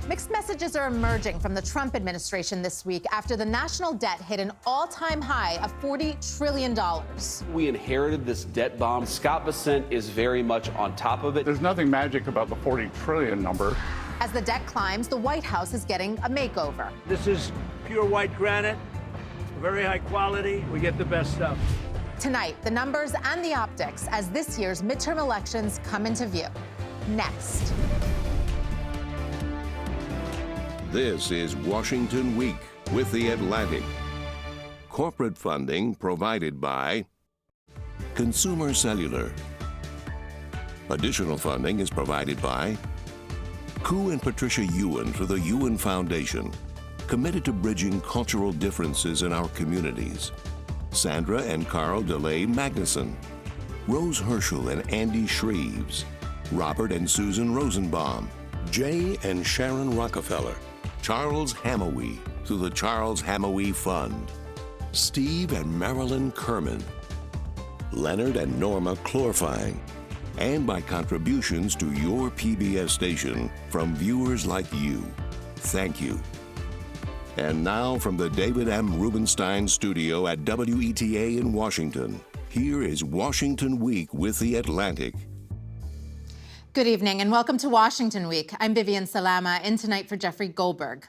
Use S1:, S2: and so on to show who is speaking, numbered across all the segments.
S1: Mixed messages are emerging from the Trump administration this week after the national debt hit an all-time high of $40 trillion.
S2: We inherited this debt bomb. Scott Bessent is very much on top of it.
S3: There's nothing magic about the 40 trillion number.
S1: As the debt climbs, the White House is getting a makeover.
S4: This is pure white granite, very high quality. We get the best stuff.
S1: Tonight, the numbers and the optics as this year's midterm elections come into view. Next.
S5: This is Washington Week with The Atlantic. Corporate funding provided by Consumer Cellular. Additional funding is provided by Koo and Patricia Ewan for the Ewan Foundation, committed to bridging cultural differences in our communities. Sandra and Carl DeLay Magnuson, Rose Herschel and Andy Shreves, Robert and Susan Rosenbaum, Jay and Sharon Rockefeller, Charles Hamaoui through the Charles Hamaoui Fund, Steve and Marilyn Kerman, Leonard and Norma Chlorfine, and by contributions to your PBS station from viewers like you. Thank you. And now from the David M. Rubenstein studio at WETA in Washington, here is Washington Week with The Atlantic.
S1: Good evening and welcome to Washington Week. I'm Vivian Salama, in tonight for Jeffrey Goldberg.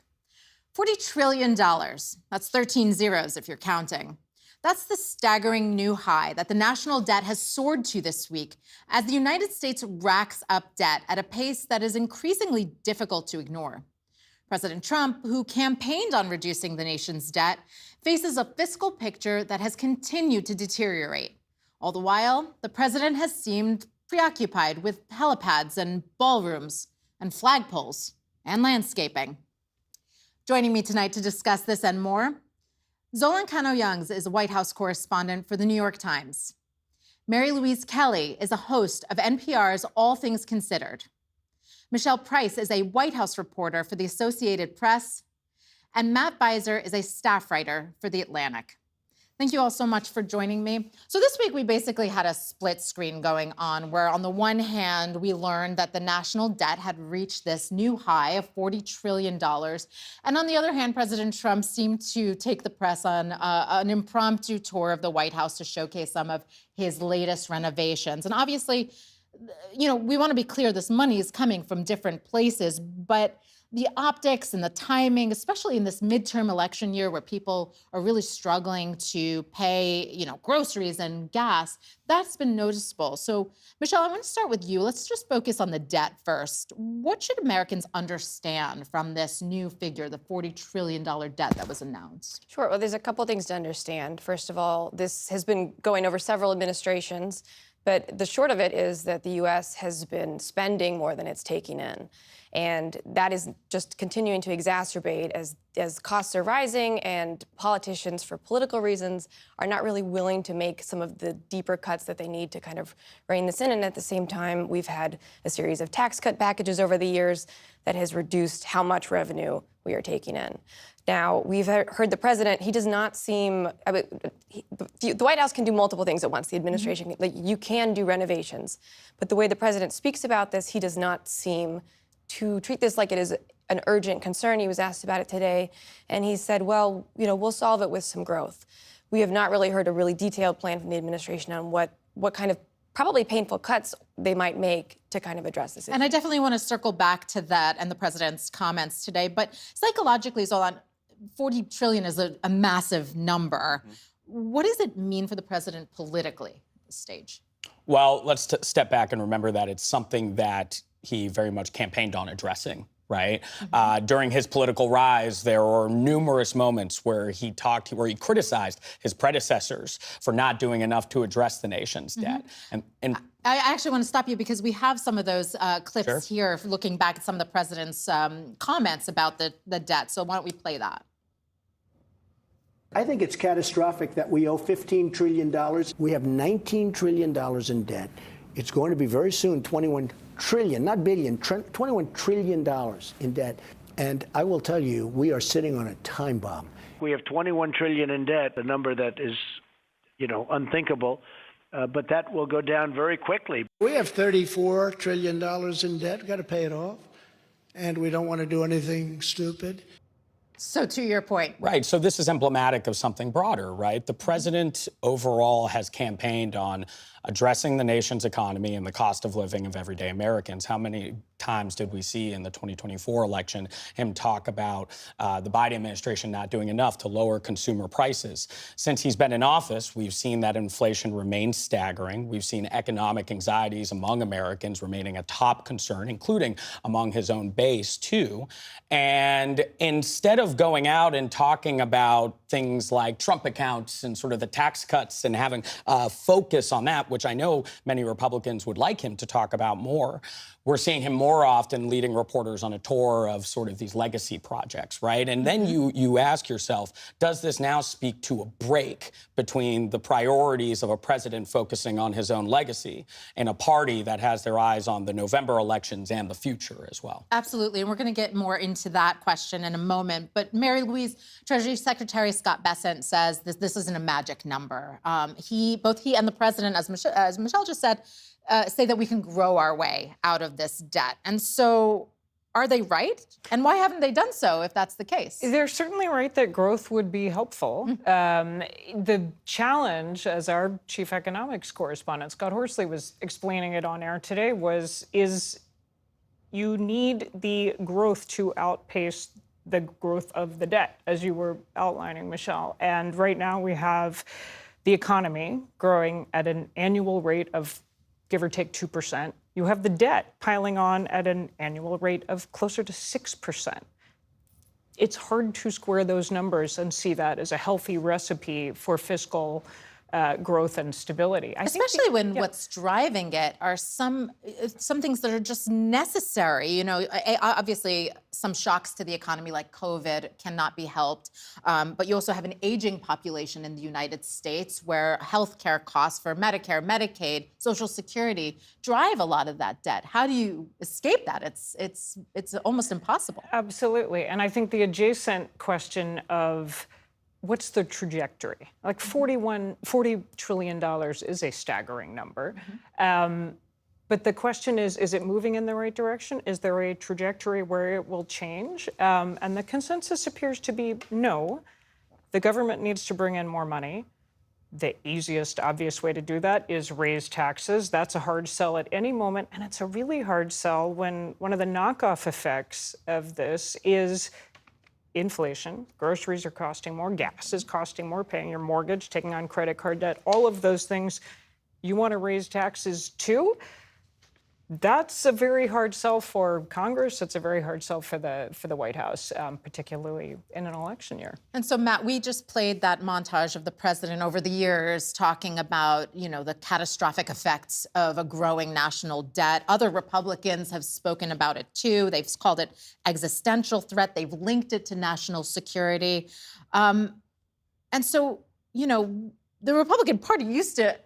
S1: $40 trillion, that's 13 zeros if you're counting. That's the staggering new high that the national debt has soared to this week as the United States racks up debt at a pace that is increasingly difficult to ignore. President Trump, who campaigned on reducing the nation's debt, faces a fiscal picture that has continued to deteriorate. All the while, the president has seemed preoccupied with helipads and ballrooms and flagpoles and landscaping. Joining me tonight to discuss this and more, Zolan Kanno-Youngs is a White House correspondent for the New York Times. Mary Louise Kelly is a host of NPR's All Things Considered. Michelle Price is a White House reporter for the Associated Press, and Matt Viser is a staff writer for The Atlantic. Thank you all so much for joining me. So this week, we basically had a split screen going on where on the one hand, we learned that the national debt had reached this new high of $40 trillion. And on the other hand, President Trump seemed to take the press on an impromptu tour of the White House to showcase some of his latest renovations. And obviously, you know, we want to be clear, this money is coming from different places, but the optics and the timing, especially in this midterm election year where people are really struggling to pay, you know, groceries and gas, that's been noticeable. So, Michelle, I want to start with you. Let's just focus on the debt first. What should Americans understand from this new figure, the $40 trillion debt that was announced?
S6: Sure. Well, there's a couple things to understand. First of all, this has been going over several administrations, but the short of it is that the U.S. has been spending more than it's taking in. And that is just continuing to exacerbate as costs are rising and politicians, for political reasons, are not really willing to make some of the deeper cuts that they need to kind of rein this in. And at the same time, we've had a series of tax cut packages over the years that has reduced how much revenue we are taking in. Now, we've heard the president, he does not seem, the White House can do multiple things at once. The administration, like, you can do renovations. But the way the president speaks about this, he does not seem to treat this like it is an urgent concern. He was asked about it today, and he said, well, you know, we'll solve it with some growth. We have not really heard a really detailed plan from the administration on what kind of probably painful cuts they might make to kind of address this issue.
S1: And I definitely want to circle back to that and the president's comments today. But psychologically, Zolan, 40 trillion is a massive number. What does it mean for the president politically at this stage?
S7: Well, let's step back and remember that it's something that he very much campaigned on addressing, right? During his political rise, there were numerous moments where he criticized his predecessors for not doing enough to address the nation's debt. And
S1: I actually want to stop you because we have some of those clips here, looking back at some of the president's comments about the debt. So why don't we play that?
S8: I think it's catastrophic that we owe $15 trillion. We have $19 trillion in debt. It's going to be very soon 21 trillion, not billion, $21 trillion in debt. And I will tell you, we are sitting on a time bomb.
S4: We have $21 trillion in debt, a number that is, you know, unthinkable. But that will go down very quickly.
S8: We have $34 trillion in debt. We've got to pay it off.
S9: and we don't want to do anything stupid.
S1: So to your point.
S7: Right. So this is emblematic of something broader, right? The president overall has campaigned on addressing the nation's economy and the cost of living of everyday Americans. How many times did we see in the 2024 election him talk about the Biden administration not doing enough to lower consumer prices? Since he's been in office, we've seen that inflation remain staggering. We've seen economic anxieties among Americans remaining a top concern, including among his own base, too. And instead of going out and talking about things like Trump accounts and sort of the tax cuts and having a focus on that, which I know many Republicans would like him to talk about more, we're seeing him more often leading reporters on a tour of sort of these legacy projects, right? And then you ask yourself, does this now speak to a break between the priorities of a president focusing on his own legacy and a party that has their eyes on the November elections and the future as well?
S1: Absolutely, and we're going to get more into that question in a moment. But Mary Louise, Treasury Secretary Scott Bessent says this isn't a magic number. Both he and the president, as Michelle just said, say that we can grow our way out of this debt. And so are they right? And why haven't they done so if that's the case?
S10: They're certainly right that growth would be helpful. The challenge, as our chief economics correspondent, Scott Horsley, was explaining it on air today, is you need the growth to outpace the growth of the debt, as you were outlining, Michelle. And right now we have the economy growing at an annual rate of give or take 2%. You have the debt piling on at an annual rate of closer to 6%. It's hard to square those numbers and see that as a healthy recipe for fiscal growth and stability.
S1: Especially when what's driving it are some things that are just necessary. You know, obviously some shocks to the economy like COVID cannot be helped, but you also have an aging population in the United States where healthcare costs for Medicare, Medicaid, Social Security drive a lot of that debt. How do you escape that? It's almost impossible.
S10: Absolutely, and I think the adjacent question of what's the trajectory? Like $40 trillion is a staggering number. But the question is it moving in the right direction? Is there a trajectory where it will change? And the consensus appears to be no. The government needs to bring in more money. The easiest, obvious way to do that is raise taxes. That's a hard sell at any moment. And it's a really hard sell when one of the knockoff effects of this is inflation. Groceries are costing more, gas is costing more, paying your mortgage, taking on credit card debt, all of those things. You want to raise taxes too? That's a very hard sell for Congress. It's a very hard sell for the White House, particularly in an election year.
S1: And so, Matt, we just played that montage of the president over the years talking about, you know, the catastrophic effects of a growing national debt. Other Republicans have spoken about it too. They've called it existential threat. They've linked it to national security. And so, you know, the Republican Party used to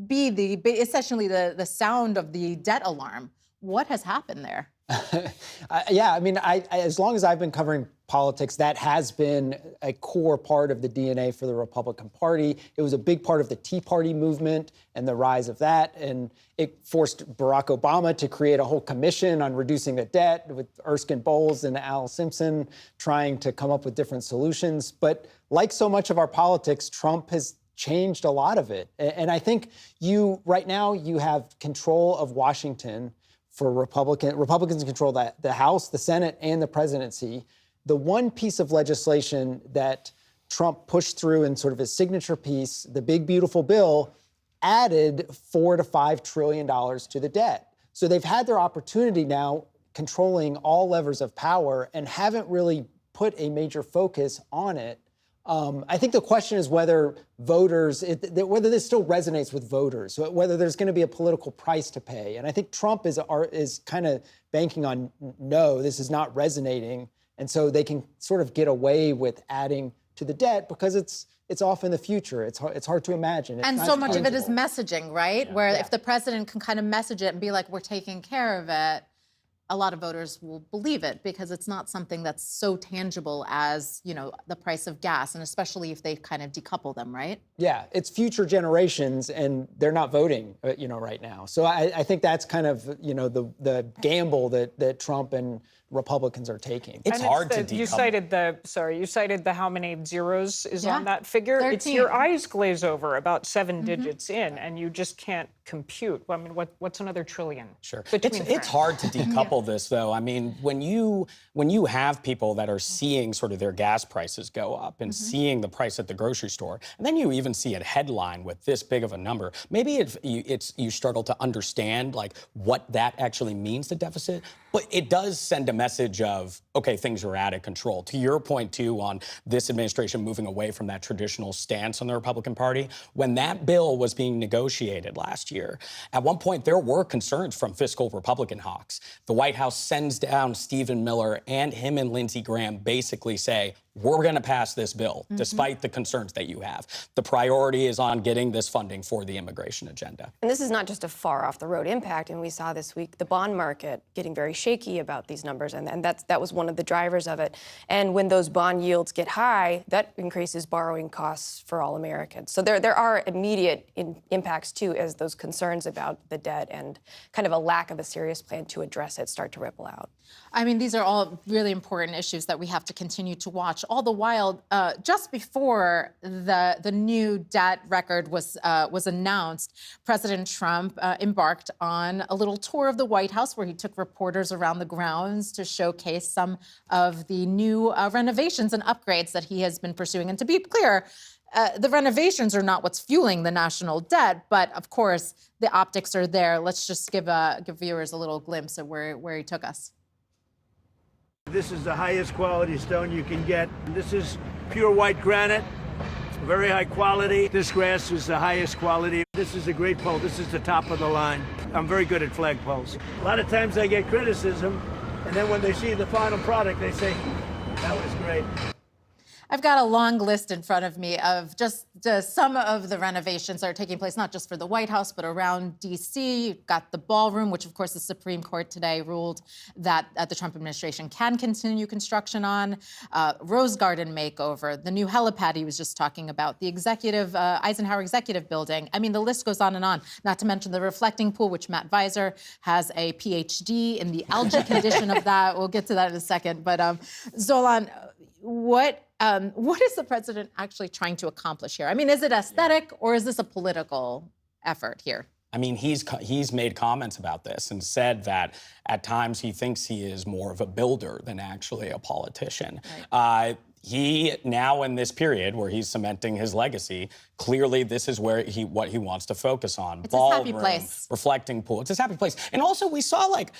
S1: be essentially the sound of the debt alarm. What has happened there?
S11: Yeah, I mean, as long as I've been covering politics, that has been a core part of the DNA for the Republican Party. It was a big part of the Tea Party movement and the rise of that. And it forced Barack Obama to create a whole commission on reducing the debt with Erskine Bowles and Al Simpson trying to come up with different solutions. But like so much of our politics, Trump has changed a lot of it. And I think right now you have control of Washington for Republicans control the House, the Senate, and the presidency. The one piece of legislation that Trump pushed through in sort of his signature piece, the big, beautiful bill, added $4 to $5 trillion to the debt. So they've had their opportunity now controlling all levers of power and haven't really put a major focus on it. I think the question is whether whether this still resonates with voters, whether there's going to be a political price to pay. And I think Trump is kind of banking on, no, this is not resonating. And so they can sort of get away with adding to the debt because it's off in the future. It's hard to imagine.
S1: And so much of it is messaging, right?
S11: Yeah.
S1: Where if the president can kind of message it and be like, we're taking care of it, a lot of voters will believe it because it's not something that's so tangible as, the price of gas, and especially if they kind of decouple them, right?
S11: Yeah, it's future generations, and they're not voting, right now. So I think that's kind of, the gamble that Trump and Republicans are taking.
S7: It's hard to decouple.
S10: You cited the how many zeros is
S1: Yeah,
S10: on that figure.
S1: 13.
S10: It's your eyes glaze over about 7 digits in, and you just can't compute. I mean, what's another trillion?
S7: Sure.
S10: Between
S7: It's hard to decouple this, though. I mean, when you have people that are seeing sort of their gas prices go up and seeing the price at the grocery store, and then you even see a headline with this big of a number, maybe you struggle to understand like what that actually means to deficit, but it does send a message of, okay, things are out of control. To your point, too, on this administration moving away from that traditional stance on the Republican Party, when that bill was being negotiated last year, at one point there were concerns from fiscal Republican hawks. The White House sends down Stephen Miller, and him and Lindsey Graham basically say, we're going to pass this bill, despite the concerns that you have. The priority is on getting this funding for the immigration agenda.
S6: And this is not just a far off the road impact. And we saw this week the bond market getting very shaky about these numbers. And that was one of the drivers of it. And when those bond yields get high, that increases borrowing costs for all Americans. So there are immediate impacts, too, as those concerns about the debt and kind of a lack of a serious plan to address it start to ripple out.
S1: I mean, these are all really important issues that we have to continue to watch. All the while, just before the new debt record was announced, President Trump embarked on a little tour of the White House where he took reporters around the grounds to showcase some of the new renovations and upgrades that he has been pursuing. And to be clear, the renovations are not what's fueling the national debt, but of course, the optics are there. Let's just give viewers a little glimpse of where he took us.
S8: This is the highest quality stone you can get. This is pure white granite, very high quality. This grass is the highest quality. This is a great pole. This is the top of the line. I'm very good at flagpoles. A lot of times I get criticism, and then when they see the final product, they say, that was great.
S1: I've got a long list in front of me of just some of the renovations that are taking place, not just for the White House, but around D.C. You've got the ballroom, which, of course, the Supreme Court today ruled that the Trump administration can continue construction on. Rose Garden makeover, the new helipad he was just talking about, the Eisenhower Executive Building. I mean, the list goes on and on, not to mention the reflecting pool, which Matt Viser has a PhD in the algae condition of that. We'll get to that in a second. But Zolan, what is the president actually trying to accomplish here? I mean, is it aesthetic or is this a political effort here?
S7: I mean, he's made comments about this and said that at times he thinks he is more of a builder than actually a politician. Right. He now in this period where he's cementing his legacy, clearly this is where what he wants to focus on.
S1: It's his happy place.
S7: Reflecting pool. It's his happy place. And also we saw like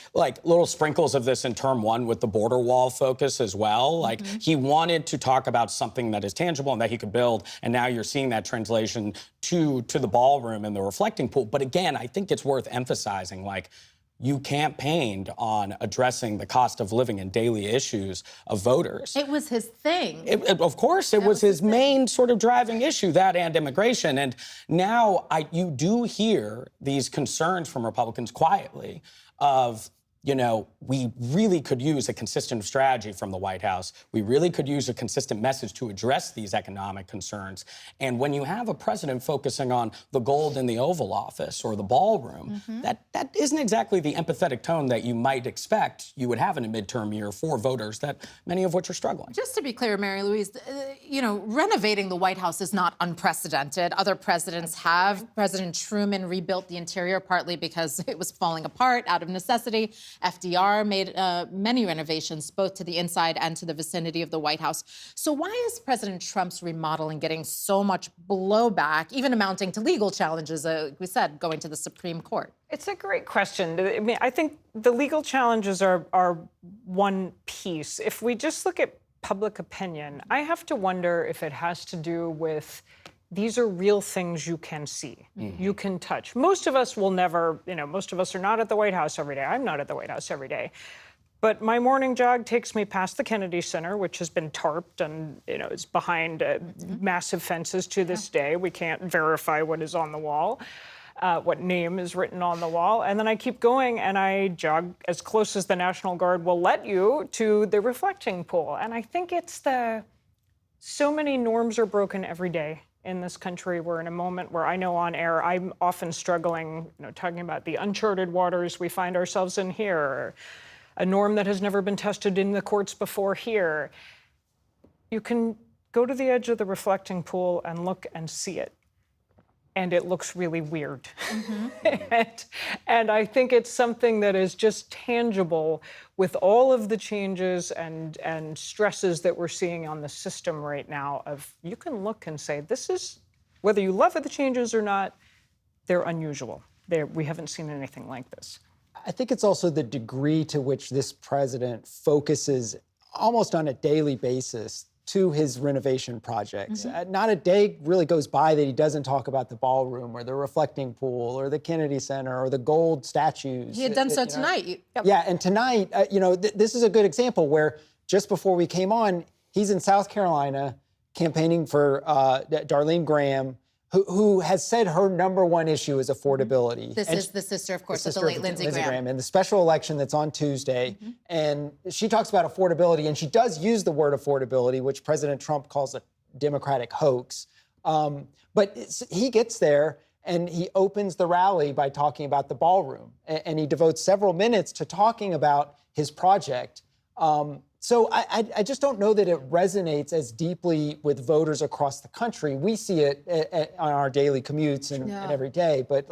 S7: little sprinkles of this in term one with the border wall focus as well. Like he wanted to talk about something that is tangible and that he could build. And now you're seeing that translation to the ballroom and the reflecting pool. But again, I think it's worth emphasizing, like, you campaigned on addressing the cost of living and daily issues of voters.
S1: It was his thing.
S7: Of course, it was his main sort of driving issue, that and immigration. And now you do hear these concerns from Republicans quietly of, we really could use a consistent strategy from the White House. We really could use a consistent message to address these economic concerns. And when you have a president focusing on the gold in the Oval Office or the ballroom, that isn't exactly the empathetic tone that you might expect you would have in a midterm year for voters, that many of which are struggling.
S1: Just to be clear, Mary Louise, renovating the White House is not unprecedented. Other presidents have. President Truman rebuilt the interior partly because it was falling apart out of necessity. FDR made many renovations, both to the inside and to the vicinity of the White House. So why is President Trump's remodeling getting so much blowback, even amounting to legal challenges, we said, going to the Supreme Court?
S10: It's a great question. I mean, I think the legal challenges are one piece. If we just look at public opinion, I have to wonder if it has to do with these are real things you can see, you can touch. Most of us will never, most of us are not at the White House every day. I'm not at the White House every day. But my morning jog takes me past the Kennedy Center, which has been tarped and, is behind massive fences to this day. We can't verify what is on the wall. what name is written on the wall. And then I keep going and I jog as close as the National Guard will let you to the reflecting pool. And I think it's so many norms are broken every day in this country. We're in a moment where I know on air I'm often struggling, talking about the uncharted waters we find ourselves in here, or a norm that has never been tested in the courts before here. You can go to the edge of the reflecting pool and look and see it. And it looks really weird. and I think it's something that is just tangible with all of the changes and stresses that we're seeing on the system right now. You can look and say, this is, whether you love the changes or not, they're unusual. We haven't seen anything like this.
S11: I think it's also the degree to which this president focuses almost on a daily basis to his renovation projects. Not a day really goes by that he doesn't talk about the ballroom or the reflecting pool or the Kennedy Center or the gold statues.
S1: He had done so tonight.
S11: Yeah, and tonight, this is a good example where just before we came on, he's in South Carolina campaigning for Darlene Graham, who has said her number one issue is affordability.
S1: This is the sister, of course, of the late Lindsey Graham.
S11: And the special election that's on Tuesday. And she talks about affordability, and she does use the word affordability, which President Trump calls a Democratic hoax. But he gets there, and he opens the rally by talking about the ballroom. And he devotes several minutes to talking about his project. So I just don't know that it resonates as deeply with voters across the country. We see it on our daily commutes and every day, but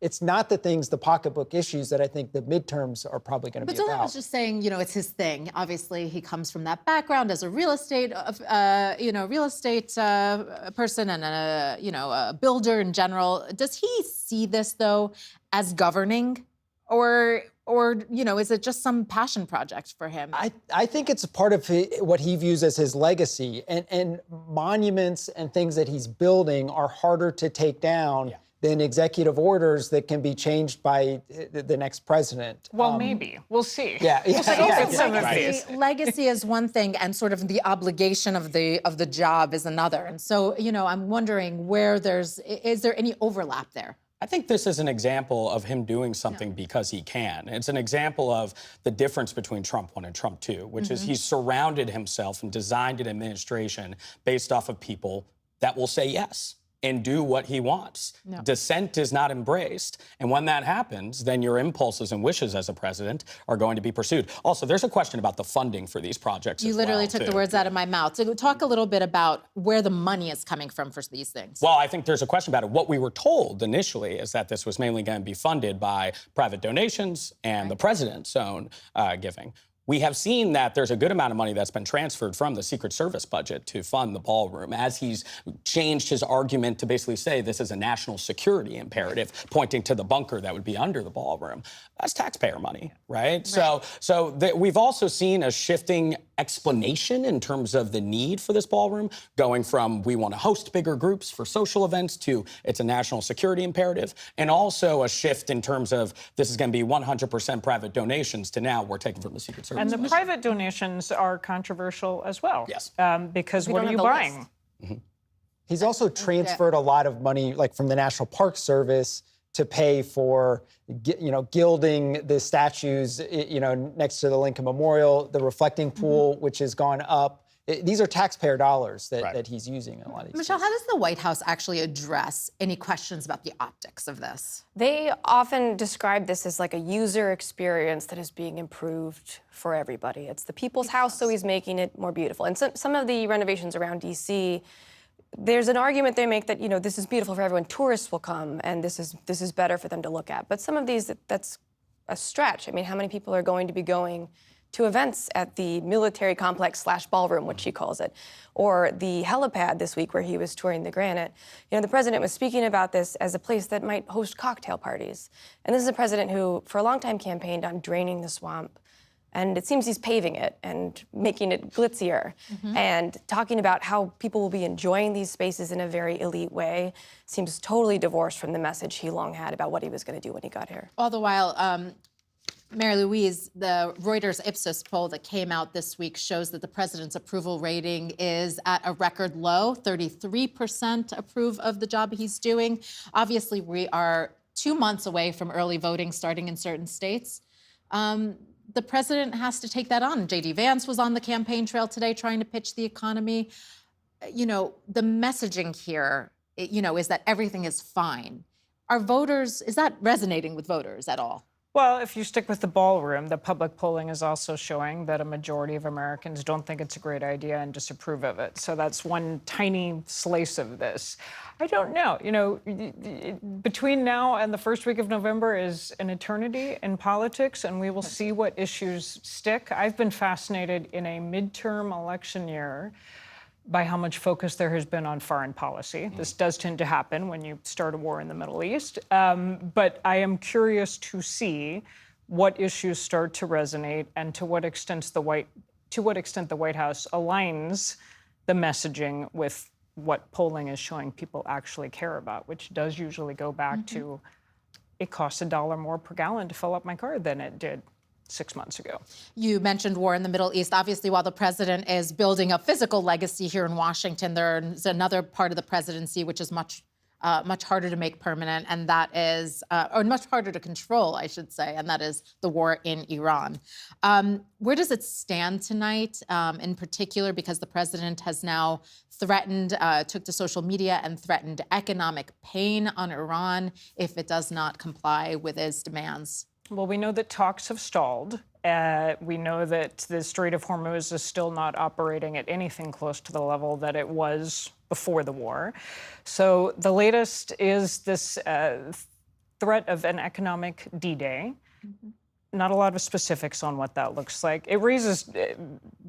S11: it's not the pocketbook issues that I think the midterms are probably going to be about.
S1: But Zolan was just saying, it's his thing. Obviously, he comes from that background as a real estate, person and a builder in general. Does he see this though as governing, or is it just some passion project for him?
S11: I think it's a part of what he views as his legacy, and monuments and things that he's building are harder to take down than executive orders that can be changed by the next president.
S10: Well, maybe. We'll see.
S11: We'll
S10: see some of these.
S1: Legacy is one thing, and sort of the obligation of the job is another. And so, I'm wondering is there any overlap there?
S7: I think this is an example of him doing something because he can. It's an example of the difference between Trump 1 and Trump 2, which is he's surrounded himself and designed an administration based off of people that will say yes and do what he wants. Dissent is not embraced. And when that happens, then your impulses and wishes as a president are going to be pursued. Also, there's a question about the funding for these projects.
S1: You literally took the words out of my mouth. So talk a little bit about where the money is coming from for these things.
S7: Well, I think there's a question about it. What we were told initially is that this was mainly going to be funded by private donations and the president's own giving. We have seen that there's a good amount of money that's been transferred from the Secret Service budget to fund the ballroom, as he's changed his argument to basically say this is a national security imperative, pointing to the bunker that would be under the ballroom. That's taxpayer money, right? So we've also seen a shifting explanation in terms of the need for this ballroom, going from we want to host bigger groups for social events to it's a national security imperative, and also a shift in terms of this is going to be 100% private donations to now we're taking from the Secret Service.
S10: And the private donations are controversial as well.
S7: Yes.
S10: Because what are you buying?
S11: He's also transferred a lot of money, from the National Park Service to pay for, gilding the statues, next to the Lincoln Memorial, the reflecting pool, which has gone up. These are taxpayer dollars that he's using in a lot of these
S1: Michelle,
S11: cases.
S1: how does the White House actually address any questions about the optics of this?
S6: They often describe this as like a user experience that is being improved for everybody. It's the people's house, so he's making it more beautiful. And some of the renovations around D.C., there's an argument they make that, this is beautiful for everyone. Tourists will come, and this is better for them to look at. But some of these, that's a stretch. I mean, how many people are going to be going to events at the military complex / ballroom, which she calls it, or the helipad this week where he was touring the Granite? The president was speaking about this as a place that might host cocktail parties. And this is a president who, for a long time, campaigned on draining the swamp. And it seems he's paving it and making it glitzier and talking about how people will be enjoying these spaces in a very elite way seems totally divorced from the message he long had about what he was going to do when he got here.
S1: All the while, Mary Louise, the Reuters Ipsos poll that came out this week shows that the president's approval rating is at a record low. 33% approve of the job he's doing. Obviously, we are 2 months away from early voting starting in certain states. The president has to take that on. J.D. Vance was on the campaign trail today trying to pitch the economy. The messaging here, is that everything is fine. Is that resonating with voters at all?
S10: Well, if you stick with the ballroom, the public polling is also showing that a majority of Americans don't think it's a great idea and disapprove of it. So that's one tiny slice of this. I don't know. Between now and the first week of November is an eternity in politics, and we will see what issues stick. I've been fascinated in a midterm election year by how much focus there has been on foreign policy. This does tend to happen when you start a war in the Middle East. But I am curious to see what issues start to resonate and to what extent the White House aligns the messaging with what polling is showing people actually care about, which does usually go back to it costs $1 more per gallon to fill up my car than it did 6 months ago.
S1: You mentioned war in the Middle East. Obviously, while the president is building a physical legacy here in Washington, there's another part of the presidency which is much harder to make permanent, and that is, or much harder to control, I should say, and that is the war in Iran. Where does it stand tonight, in particular, because the president has now threatened, took to social media and threatened economic pain on Iran if it does not comply with his demands?
S10: Well, we know that talks have stalled. We know that the Strait of Hormuz is still not operating at anything close to the level that it was before the war. So the latest is this threat of an economic D-Day. Not a lot of specifics on what that looks like. It raises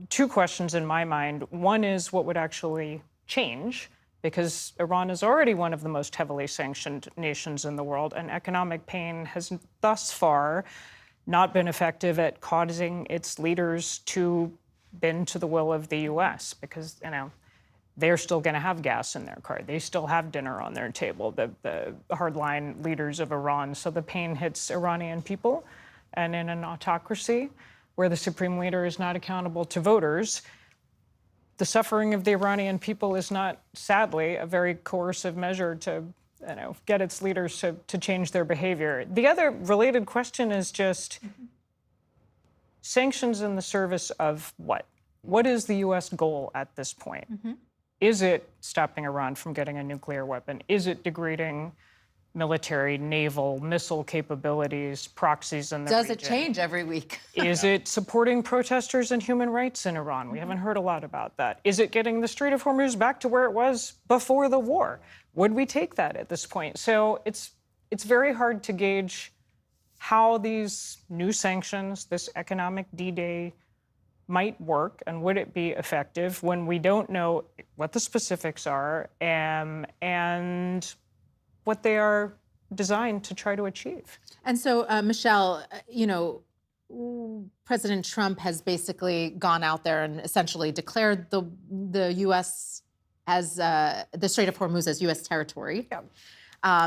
S10: two questions in my mind. One is what would actually change, because Iran is already one of the most heavily sanctioned nations in the world, and economic pain has thus far not been effective at causing its leaders to bend to the will of the U.S. because, they're still going to have gas in their car. They still have dinner on their table, the hardline leaders of Iran. So the pain hits Iranian people, and in an autocracy where the supreme leader is not accountable to voters, the suffering of the Iranian people is not, sadly, a very coercive measure to get its leaders to change their behavior. The other related question is just sanctions in the service of what? What is the U.S. goal at this point? Is it stopping Iran from getting a nuclear weapon? Is it degrading military, naval, missile capabilities, proxies in the region?
S1: Does it change every week?
S10: Is it supporting protesters and human rights in Iran? We haven't heard a lot about that. Is it getting the Strait of Hormuz back to where it was before the war? Would we take that at this point? So it's very hard to gauge how these new sanctions, this economic D-Day, might work, and would it be effective when we don't know what the specifics are and what they are designed to try to achieve.
S1: And so, Michelle, President Trump has basically gone out there and essentially declared the U.S. as the Strait of Hormuz as U.S. territory. Yeah.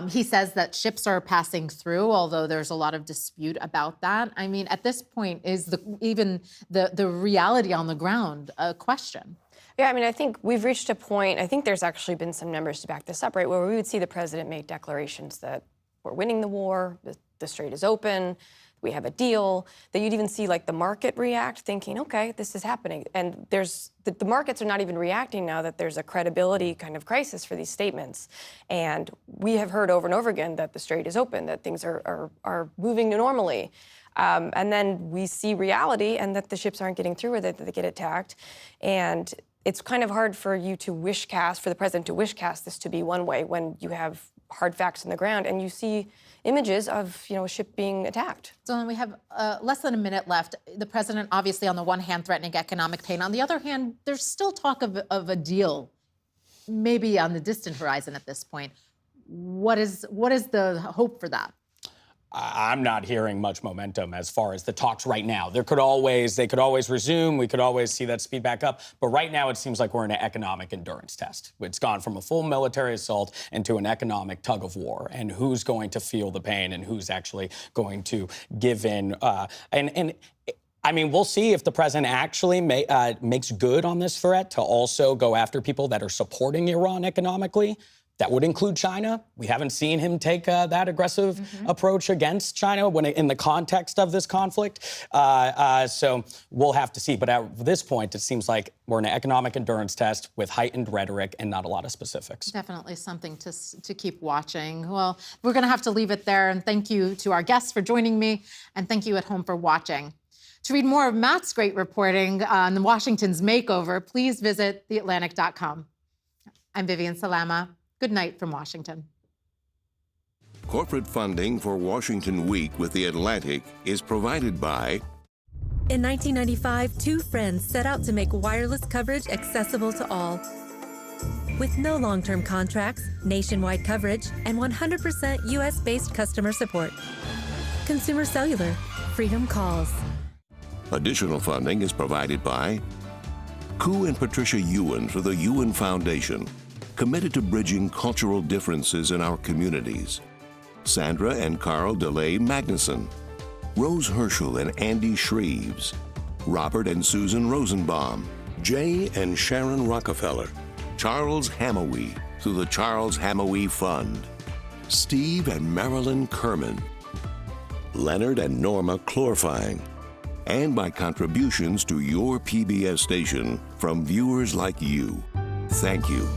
S1: He says that ships are passing through, although there's a lot of dispute about that. I mean, at this point, is even the reality on the ground a question?
S6: Yeah, I mean, I think we've reached a point, I think there's actually been some numbers to back this up, right, where we would see the president make declarations that we're winning the war, the strait is open, we have a deal, that you'd even see like the market react, thinking, okay, this is happening. And the markets are not even reacting now that there's a credibility kind of crisis for these statements. And we have heard over and over again that the strait is open, that things are moving normally. And then we see reality and that the ships aren't getting through or that they get attacked. And it's kind of hard for you to for the president to wish cast this to be one way when you have hard facts on the ground and you see images of a ship being attacked.
S1: Zolan, we have less than a minute left. The president, obviously, on the one hand, threatening economic pain. On the other hand, there's still talk of a deal, maybe on the distant horizon at this point. What is the hope for that?
S7: I'm not hearing much momentum as far as the talks right now. They could always resume. We could always see that speed back up. But right now, it seems like we're in an economic endurance test. It's gone from a full military assault into an economic tug of war. And who's going to feel the pain and who's actually going to give in? I mean, we'll see if the president actually makes good on this threat to also go after people that are supporting Iran economically. That would include China. We haven't seen him take that aggressive approach against China in the context of this conflict. So we'll have to see. But at this point, it seems like we're in an economic endurance test with heightened rhetoric and not a lot of specifics.
S1: Definitely something to keep watching. Well, we're going to have to leave it there. And thank you to our guests for joining me. And thank you at home for watching. To read more of Matt's great reporting on Washington's makeover, please visit theatlantic.com. I'm Vivian Salama. Good night from Washington.
S5: Corporate funding for Washington Week with The Atlantic is provided by...
S12: In 1995, two friends set out to make wireless coverage accessible to all. With no long-term contracts, nationwide coverage, and 100% U.S.-based customer support. Consumer Cellular. Freedom calls.
S5: Additional funding is provided by Ku and Patricia Ewan for the Ewan Foundation, committed to bridging cultural differences in our communities. Sandra and Carl DeLay Magnuson, Rose Herschel and Andy Shreves, Robert and Susan Rosenbaum, Jay and Sharon Rockefeller, Charles Hamawi through the Charles Hamawi Fund, Steve and Marilyn Kerman, Leonard and Norma Chlorfine, and by contributions to your PBS station from viewers like you. Thank you.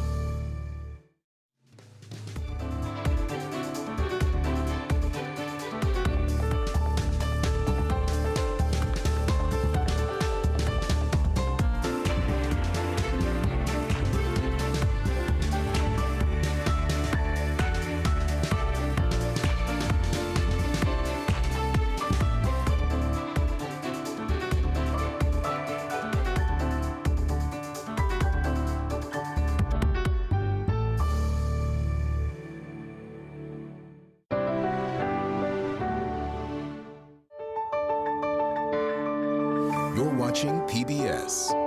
S13: You're watching PBS.